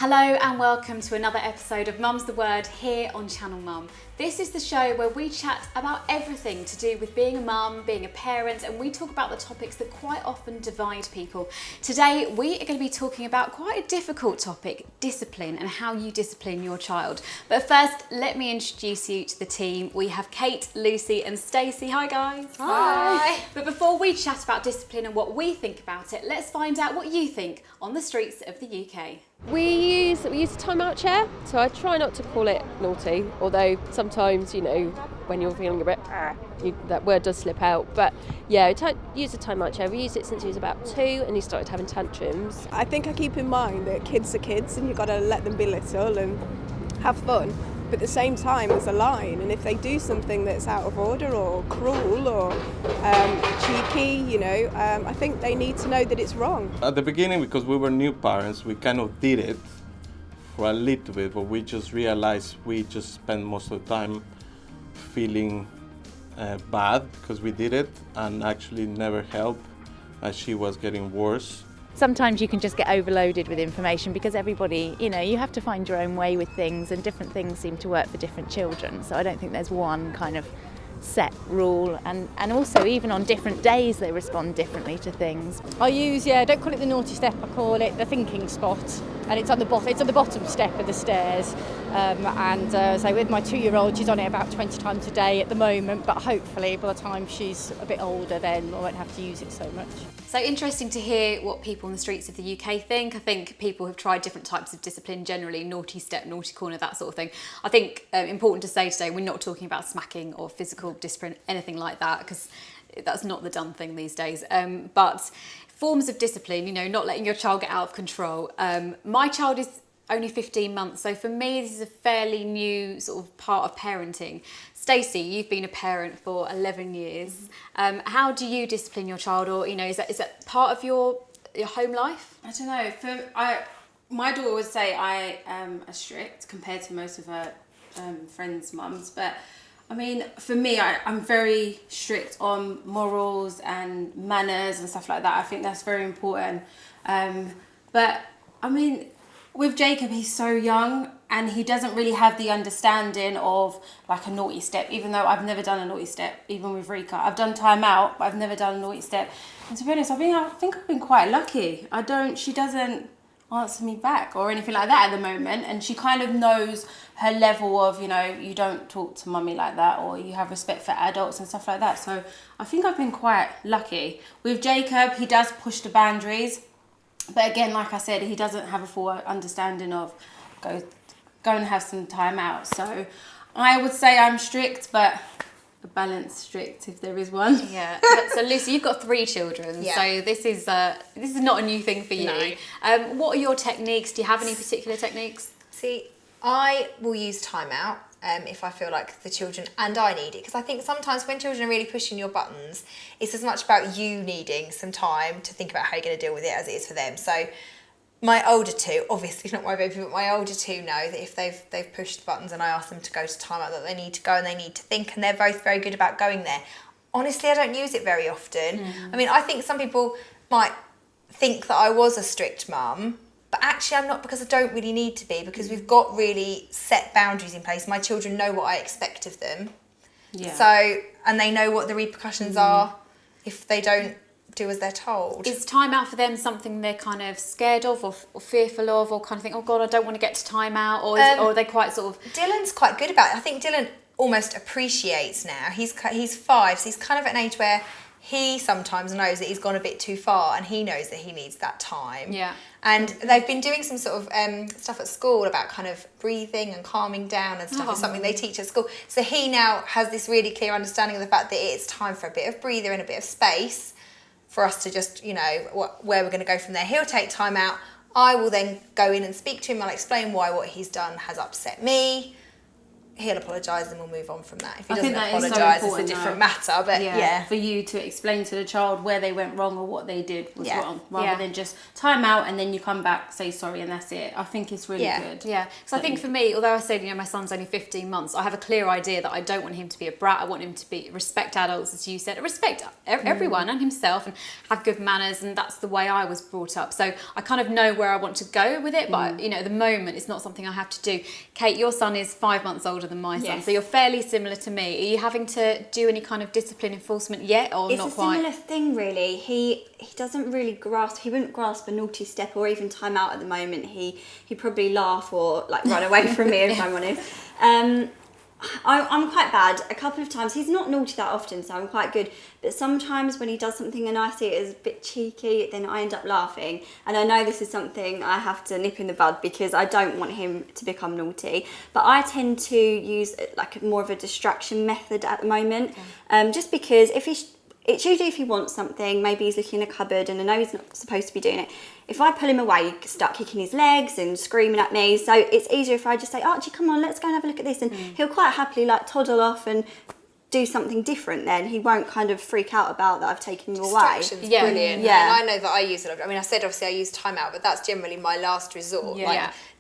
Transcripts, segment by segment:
Hello and welcome to another episode of Mum's the Word here on Channel Mum. This is the show where we chat about everything to do with being a mum, being a parent, and we talk about the topics that quite often divide people. Today we are going to be talking about quite a difficult topic, discipline and how you discipline your child. But first, let me introduce you to the team. We have Kate, Lucy and Stacey. Hi guys. Hi. But before we chat about discipline and what we think about it, let's find out what you think on the streets of the UK. We use a timeout chair, so I try not to call it naughty, although sometimes, when you're feeling a bit, that word does slip out. But yeah, use a timeout chair. We used it since he was about 2 and he started having tantrums. I think I keep in mind that kids are kids and you've got to let them be little and have fun. But at the same time, there's a line, and if they do something that's out of order or cruel or cheeky, I think they need to know that it's wrong. At the beginning, because we were new parents, we kind of did it for a little bit, but we just realized we just spent most of the time feeling bad because we did it and actually never helped as she was getting worse. Sometimes you can just get overloaded with information because everybody, you have to find your own way with things, and different things seem to work for different children. So I don't think there's one kind of set rule, and also even on different days they respond differently to things. I use, don't call it the naughty step, I call it the thinking spot, and it's on the bottom step of the stairs. So with my 2-year-old, she's on it about 20 times a day at the moment, but hopefully by the time she's a bit older, then I won't have to use it so much. So interesting to hear what people on the streets of the UK think. I think people have tried different types of discipline generally, naughty step, naughty corner, that sort of thing. I think important to say today, we're not talking about smacking or physical discipline, anything like that, because that's not the done thing these days. But forms of discipline, not letting your child get out of control. My child is only 15 months, so for me this is a fairly new sort of part of parenting. Stacey, you've been a parent for 11 years. How do you discipline your child, or is that part of your home life? I don't know. My daughter would say I am strict compared to most of her friends' mums, but I mean, for me, I'm very strict on morals and manners and stuff like that. I think that's very important. But I mean, with Jacob, he's so young and he doesn't really have the understanding of like a naughty step, even though I've never done a naughty step, even with Rika. I've done time out, but I've never done a naughty step. And to be honest, I think I've been quite lucky. She doesn't answer me back or anything like that at the moment, and she kind of knows her level of, you don't talk to mummy like that, or you have respect for adults and stuff like that. So I think I've been quite lucky. With Jacob, he does push the boundaries. But again, like I said, he doesn't have a full understanding of go and have some time out. So I would say I'm strict, but a balanced strict if there is one. Yeah. So Lucy, you've got 3 children. Yeah. So this is not a new thing for you. No. What are your techniques? Do you have any particular techniques? See, I will use timeout if I feel like the children and I need it, because I think sometimes when children are really pushing your buttons, it's as much about you needing some time to think about how you're going to deal with it as it is for them. So my older 2, obviously not my baby, but my older 2 know that if they've pushed the buttons and I ask them to go to timeout, that they need to go and they need to think, and they're both very good about going there. Honestly, I don't use it very often. I mean, I think some people might think that I was a strict mum, but actually I'm not, because I don't really need to be, because we've got really set boundaries in place. My children know what I expect of them. Yeah. So, and they know what the repercussions are if they don't do as they're told. Is time out for them something they're kind of scared of or fearful of, or kind of think, oh God, I don't want to get to time out, or are they quite sort of... Dylan's quite good about it. I think Dylan almost appreciates now. He's 5, so he's kind of at an age where he sometimes knows that he's gone a bit too far, and he knows that he needs that time. Yeah. And they've been doing some sort of stuff at school about kind of breathing and calming down and stuff. It's something they teach at school. So he now has this really clear understanding of the fact that it's time for a bit of breather and a bit of space for us to just, where we're going to go from there. He'll take time out. I will then go in and speak to him. I'll explain why what he's done has upset me. he'll apologise and we'll move on from that. If he I doesn't think that is so apologise, it's a important, different though. matter. But yeah. For you to explain to the child where they went wrong or what they did was wrong, rather Yeah. than just time out and then you come back, say sorry, and that's it. I think it's really good. Yeah, because I think for me, although I said, my son's only 15 months, I have a clear idea that I don't want him to be a brat. I want him to respect adults, as you said, respect everyone and himself, and have good manners, and that's the way I was brought up. So I kind of know where I want to go with it, but at the moment, it's not something I have to do. Kate, your son is 5 months older than my son, so you're fairly similar to me. Are you having to do any kind of discipline enforcement yet, or not quite? It's a similar thing, really. He doesn't really grasp. He wouldn't grasp a naughty step or even time out at the moment. He'd probably laugh or like run away from me if I'm honest. I'm quite bad. A couple of times, he's not naughty that often, so I'm quite good. But sometimes when he does something and I see it as a bit cheeky, then I end up laughing. And I know this is something I have to nip in the bud because I don't want him to become naughty. But I tend to use like more of a distraction method at the moment, just because it's usually if he wants something, maybe he's looking in a cupboard and I know he's not supposed to be doing it. If I pull him away, he start kicking his legs and screaming at me. So it's easier if I just say, Archie, come on, let's go and have a look at this. And he'll quite happily like toddle off and do something different then. He won't kind of freak out about that I've taken him away. Distraction's brilliant. Yeah. And I know that I use it. I mean, I said obviously I use timeout, but that's generally my last resort.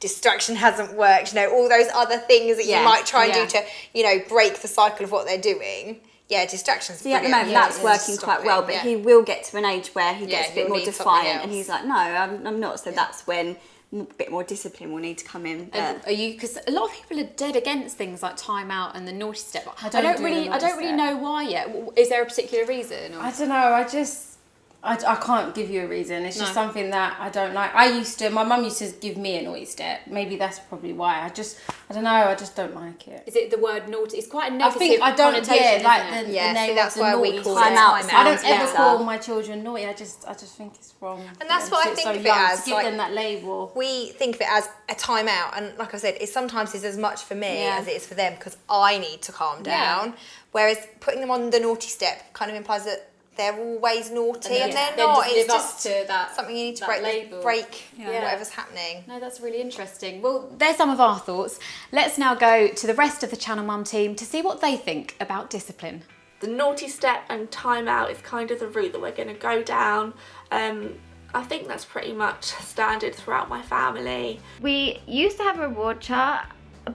Distraction hasn't worked, all those other things that you might try and do to, break the cycle of what they're doing. Yeah, distractions. See, at the moment that's working quite well, but he will get to an age where he gets a bit more defiant and he's like, no, I'm not. So that's when a bit more discipline will need to come in. And are you? Because a lot of people are dead against things like time out and the naughty step. I don't really know why yet. Is there a particular reason? Or? I don't know. I can't give you a reason. It's just something that I don't like. My mum used to give me a naughty step. Maybe that's probably why. I don't know. I just don't like it. Is it the word naughty? It's quite a negative connotation. See, that's why we call it time out. I don't ever call my children naughty. I just think it's wrong. And that's what I think of it as. To give them that label. We think of it as a time out, and like I said, it sometimes is as much for me as it is for them because I need to calm down. Whereas putting them on the naughty step kind of implies that they're always naughty and they're not. It's just something you need to break whatever's happening. No, that's really interesting. Well, there's some of our thoughts. Let's now go to the rest of the Channel Mum team to see what they think about discipline. The naughty step and time out is kind of the route that we're going to go down. I think that's pretty much standard throughout my family. We used to have a reward chart,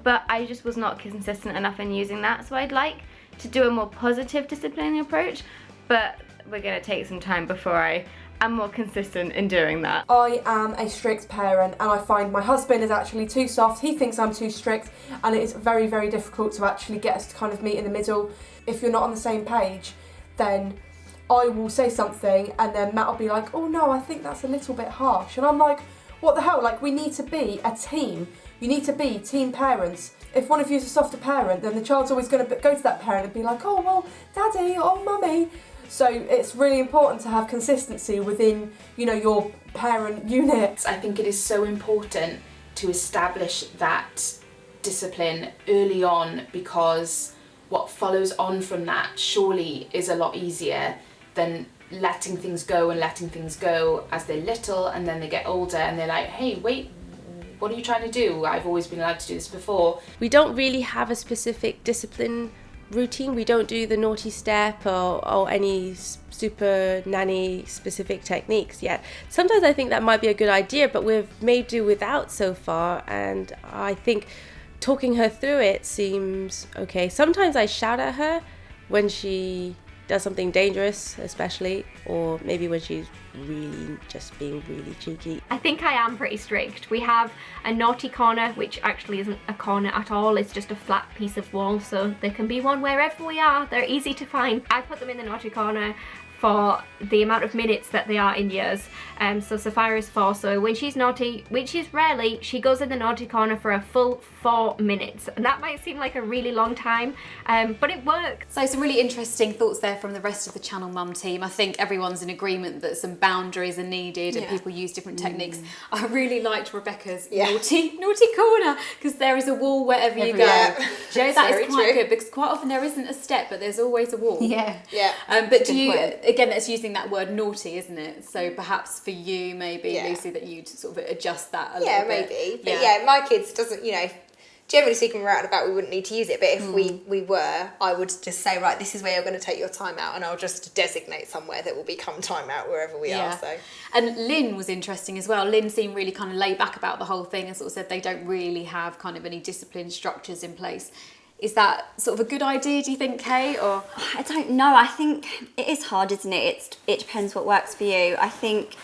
but I just was not consistent enough in using that, so I'd like to do a more positive disciplining approach, but we're going to take some time before I am more consistent in doing that. I am a strict parent and I find my husband is actually too soft. He thinks I'm too strict and it is very, very difficult to actually get us to kind of meet in the middle. If you're not on the same page, then I will say something and then Matt will be like, oh no, I think that's a little bit harsh. And I'm like, what the hell? Like, we need to be a team. You need to be team parents. If one of you is a softer parent, then the child's always going to go to that parent and be like, oh, well, daddy, oh, mummy. So it's really important to have consistency within, your parent unit. I think it is so important to establish that discipline early on because what follows on from that surely is a lot easier than letting things go as they're little and then they get older and they're like, hey, wait, what are you trying to do? I've always been allowed to do this before. We don't really have a specific discipline routine. We don't do the naughty step or any super nanny specific techniques yet. Sometimes I think that might be a good idea, but we've made do without so far, and I think talking her through it seems okay. Sometimes I shout at her when she does something dangerous, especially, or maybe when she's really just being really cheeky. I think I am pretty strict. We have a naughty corner, which actually isn't a corner at all. It's just a flat piece of wall, so there can be one wherever we are. They're easy to find. I put them in the naughty corner for the amount of minutes that they are in years. So Sapphira is 4, so when she's naughty, which is rarely, she goes in the naughty corner for a full 4 minutes. And that might seem like a really long time, but it works. So some really interesting thoughts there from the rest of the Channel Mum team. I think everyone's in agreement that some boundaries are needed and people use different techniques. I really liked Rebecca's naughty corner, because there is a wall wherever you go. Joe, that is quite good, because quite often there isn't a step, but there's always a wall. But do you, again, it's using that word naughty, isn't it? So perhaps for you, maybe, Lucy, that you'd sort of adjust that a little bit. Maybe. But my kids doesn't, generally speaking, we're out and about, we wouldn't need to use it. But if we were, I would just say, right, this is where you're going to take your time out, and I'll just designate somewhere that will become time out wherever we are. So. And Lynn was interesting as well. Lynn seemed really kind of laid back about the whole thing and sort of said they don't really have kind of any discipline structures in place. Is that sort of a good idea, do you think, Kate? Or I don't know. I think it is hard, isn't it? It depends what works for you. I think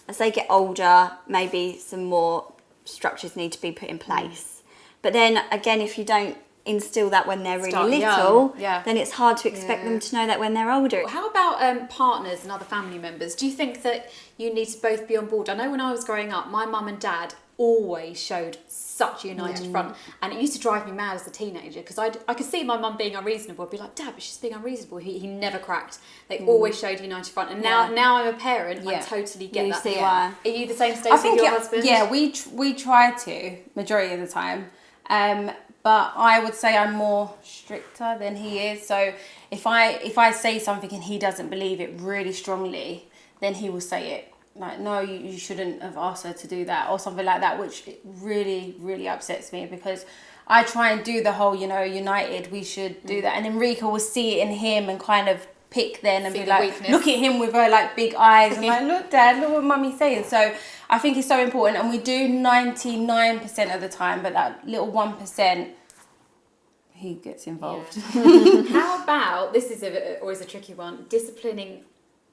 as they get older, maybe some more structures need to be put in place. But then again, if you don't instill that when they're really little, then it's hard to expect them to know that when they're older. How about partners and other family members? Do you think that you need to both be on board? I know when I was growing up, my mum and dad always showed such a united front, and it used to drive me mad as a teenager because I could see my mum being unreasonable. I'd be like, Dad, but she's being unreasonable. He never cracked. They always showed united front, and now I'm a parent. I totally get that. See why? Are you the same, Stacey, with your husband? Yeah, we try to majority of the time, but I would say I'm more stricter than he is. So if I say something and he doesn't believe it really strongly, then he will say it. Like, no, you shouldn't have asked her to do that or something like that, which really, really upsets me because I try and do the whole, united, we should do that. And Enrico will see it in him and kind of pick then and be like, weakness. Look at him with her like big eyes and like, look, Dad, look what Mummy's saying. So I think it's so important, and we do 99% of the time, but that little 1%, he gets involved. How about, this is always a tricky one, disciplining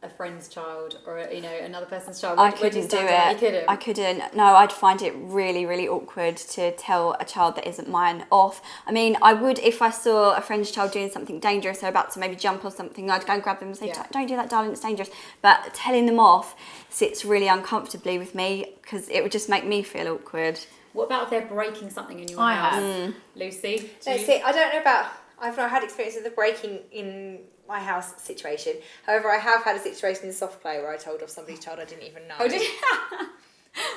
a friend's child or another person's child? I couldn't do it. I couldn't. No, I'd find it really, really awkward to tell a child that isn't mine off. I mean, I would if I saw a friend's child doing something dangerous, they're about to maybe jump or something, I'd go and grab them and say, don't do that, darling, it's dangerous. But telling them off sits really uncomfortably with me because it would just make me feel awkward. What about if they're breaking something in your house? Lucy? See, I don't know about... I've not had experience of the breaking in my house situation. However, I have had a situation in soft play where I told off somebody's child I didn't even know. Oh, did you?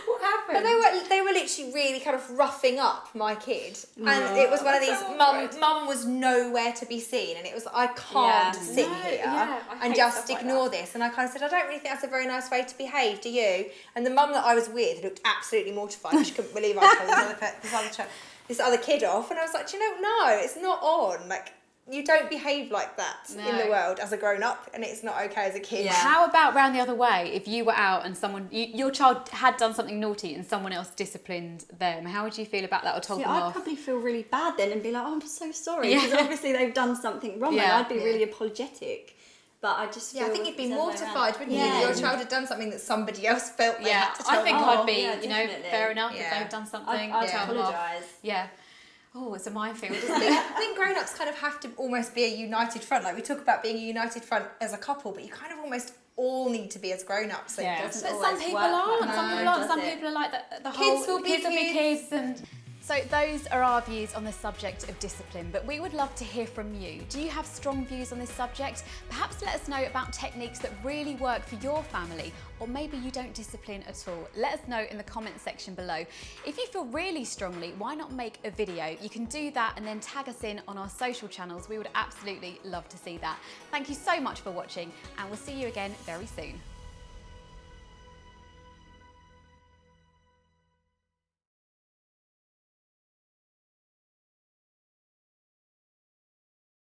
What happened? But they were literally really kind of roughing up my kid, and it was one of these. Mum was nowhere to be seen, and it was I can't sit here and just ignore this. And I kind of said, I don't really think that's a very nice way to behave, do you? And the mum that I was with looked absolutely mortified. She couldn't believe I told this other kid off, and I was like, no, it's not on. Like, you don't behave like that in the world as a grown-up, and it's not okay as a kid. Yeah. How about round the other way? If you were out and your child had done something naughty and someone else disciplined them, how would you feel about that or told them off? I'd probably feel really bad then and be like, oh, I'm so sorry, because obviously they've done something wrong, and I'd be really apologetic. But I just feel... I think you'd be mortified, wouldn't you? If your child had done something that somebody else felt they had to tell I think them. I'd be, fair enough, if they've done something. I'd apologise. Yeah. Oh, it's a minefield, isn't I it? think grown-ups kind of have to almost be a united front. Like, we talk about being a united front as a couple, but you kind of almost all need to be as grown-ups. But some people aren't. Some people are like the whole... Kids will be kids. And... So those are our views on the subject of discipline, but we would love to hear from you. Do you have strong views on this subject? Perhaps let us know about techniques that really work for your family, or maybe you don't discipline at all. Let us know in the comment section below. If you feel really strongly, why not make a video? You can do that and then tag us in on our social channels. We would absolutely love to see that. Thank you so much for watching, and we'll see you again very soon.